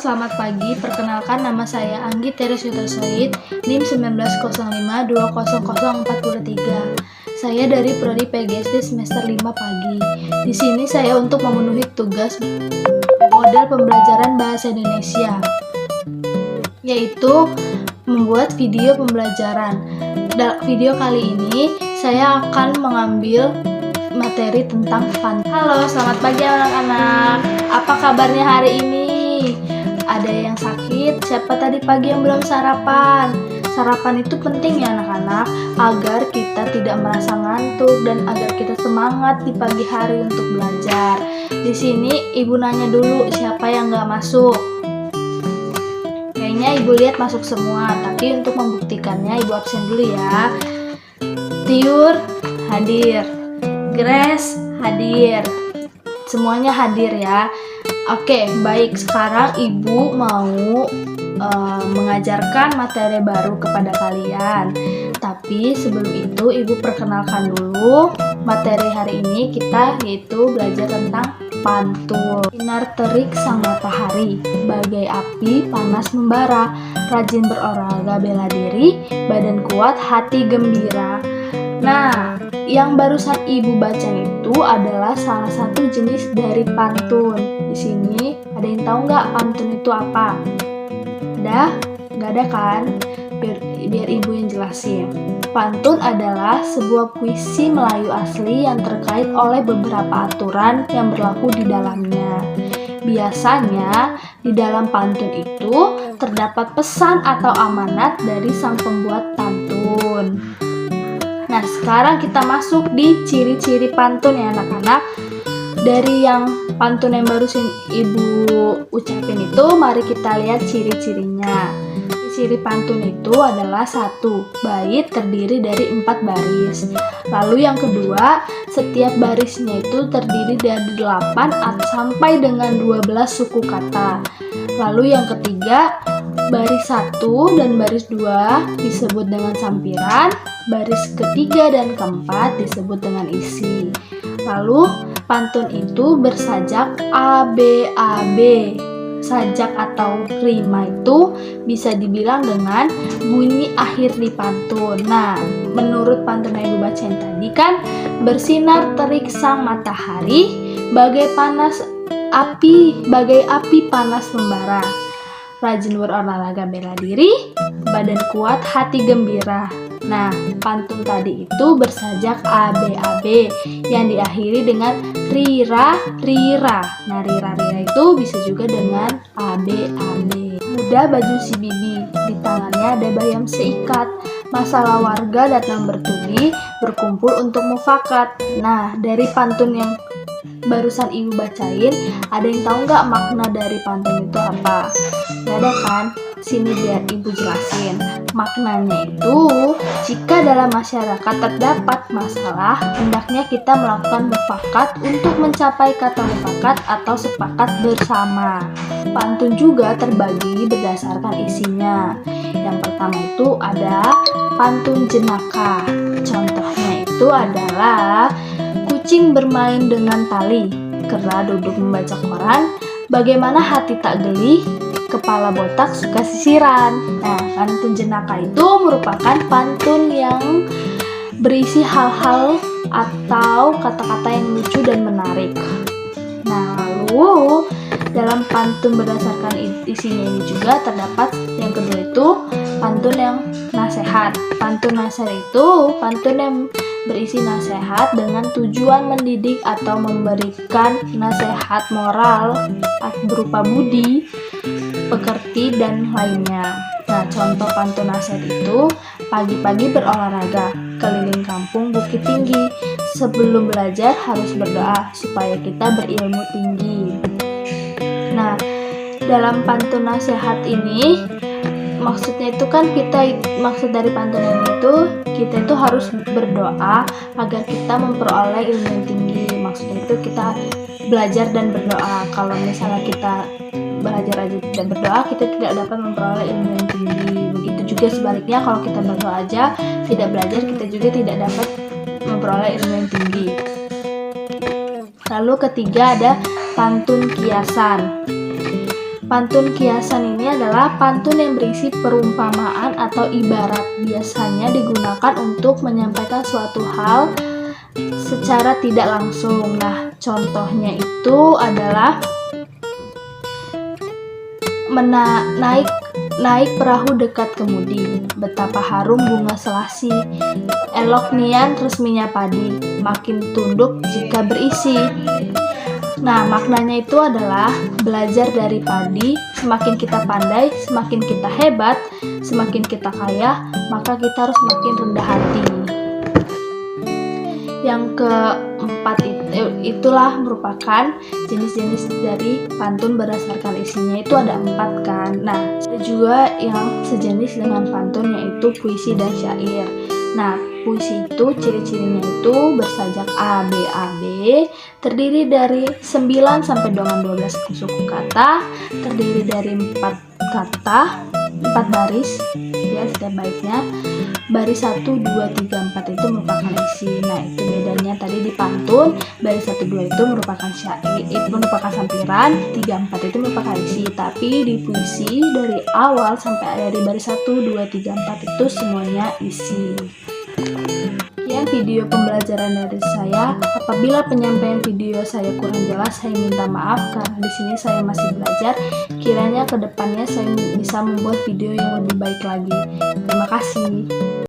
selamat pagi. Perkenalkan, nama saya Anggi Teresyuta Soid, NIM 1905200043. Saya dari Prodi PGSD semester 5 pagi. Di sini saya untuk memenuhi tugas model pembelajaran bahasa Indonesia, yaitu membuat video pembelajaran. Dalam video kali ini, saya akan mengambil materi tentang pantun. Halo, selamat pagi anak-anak. Apa kabarnya hari ini? Ada yang sakit? Siapa tadi pagi yang belum sarapan? Sarapan itu penting ya anak-anak, agar kita tidak merasa ngantuk dan agar kita semangat di pagi hari untuk belajar. Di sini ibu nanya dulu siapa yang nggak masuk. Kayaknya ibu lihat masuk semua, tapi untuk membuktikannya ibu absen dulu ya. Tiur hadir, Grace hadir, semuanya hadir ya. Oke, baik, sekarang ibu mau mengajarkan materi baru kepada kalian. Tapi sebelum itu ibu perkenalkan dulu materi hari ini kita, yaitu belajar tentang pantun. Sinar terik sang matahari, bagai api panas membara, rajin berolahraga bela diri, badan kuat hati gembira. Nah, yang barusan ibu baca itu adalah salah satu jenis dari pantun. Di sini ada yang tahu nggak pantun itu apa? Ada? Nggak ada kan? Biar ibu yang jelasin. Pantun adalah sebuah puisi Melayu asli yang terkait oleh beberapa aturan yang berlaku di dalamnya. Biasanya di dalam pantun itu terdapat pesan atau amanat dari sang pembuat pantun. Nah, sekarang kita masuk di ciri-ciri pantun ya anak-anak. Dari yang pantun yang barusan ibu ucapin itu, mari kita lihat ciri-cirinya. Ciri pantun itu adalah 1. Bait terdiri dari 4 baris. Lalu yang kedua, setiap barisnya itu terdiri dari 8 sampai dengan 12 suku kata. Lalu yang ketiga, baris 1 dan baris 2 disebut dengan sampiran, baris ketiga dan keempat disebut dengan isi. Lalu pantun itu bersajak ABAB. Sajak atau rima itu bisa dibilang dengan bunyi akhir di pantun. Nah, menurut pantun yang ibu bacain tadi kan, bersinar terik sang matahari, bagai api panas membara, rajin berolahraga bela diri, badan kuat hati gembira. Nah, pantun tadi itu bersajak ABAB yang diakhiri dengan rira rira. Nah, rira rira itu bisa juga dengan ABAB. Muda baju si bibi, di tangannya ada bayam seikat. Masalah warga datang bertubi, berkumpul untuk mufakat. Nah, dari pantun yang barusan ibu bacain, ada yang tahu nggak makna dari pantun itu apa? Gak ada kan? Sini biar ibu jelasin. Maknanya itu, jika dalam masyarakat terdapat masalah, hendaknya kita melakukan mufakat untuk mencapai kata mufakat atau sepakat bersama. Pantun juga terbagi berdasarkan isinya. Yang pertama itu ada pantun jenaka. Contohnya itu adalah kucing bermain dengan tali, kera duduk membaca koran, bagaimana hati tak geli, kepala botak suka sisiran. Nah, pantun jenaka itu merupakan pantun yang berisi hal-hal atau kata-kata yang lucu dan menarik. Nah, lalu dalam pantun berdasarkan isinya ini juga terdapat yang kedua itu pantun yang nasihat. Pantun nasihat itu pantun yang berisi nasihat dengan tujuan mendidik atau memberikan nasihat moral berupa budi, pekerti, dan lainnya. Nah, contoh pantun nasihat itu, pagi-pagi berolahraga, keliling kampung Bukit Tinggi, sebelum belajar harus berdoa supaya kita berilmu tinggi. Nah, dalam pantun nasihat ini, maksudnya itu kan maksud dari pantun ini itu kita itu harus berdoa agar kita memperoleh ilmu yang tinggi. Maksudnya itu kita belajar dan berdoa. Kalau misalnya kita belajar aja tidak berdoa, kita tidak dapat memperoleh ilmu yang tinggi. Begitu juga sebaliknya, kalau kita berdoa aja tidak belajar, kita juga tidak dapat memperoleh ilmu yang tinggi. Lalu ketiga ada pantun kiasan. Pantun kiasan ini adalah pantun yang berisi perumpamaan atau ibarat. Biasanya digunakan untuk menyampaikan suatu hal secara tidak langsung. Nah, contohnya itu adalah naik perahu dekat kemudi, betapa harum bunga selasi, elok nian resminya padi, makin tunduk jika berisi. Nah, maknanya itu adalah belajar dari padi, semakin kita pandai, semakin kita hebat, semakin kita kaya, maka kita harus makin rendah hati. Yang keempat itulah merupakan jenis-jenis dari pantun berdasarkan isinya, itu ada 4 kan. Nah, ada juga yang sejenis dengan pantun yaitu puisi dan syair. Nah, puisi itu ciri-cirinya itu bersajak ABAB, terdiri dari 9 sampai dengan 12 suku kata, terdiri dari 4 kata, 4 baris ya setiap baitnya. Baris 1, 2, 3, 4 itu merupakan isi. Nah, itu bedanya tadi di pantun, baris 1, 2 itu merupakan syair, itu merupakan sampiran, 3, 4 itu merupakan isi. Tapi di puisi dari awal sampai dari baris 1, 2, 3, 4 itu semuanya isi. Sekian video pembelajaran dari saya. Apabila penyampaian video saya kurang jelas, saya minta maaf karena di sini saya masih belajar. Kiranya ke depannya saya bisa membuat video yang lebih baik lagi. Terima kasih.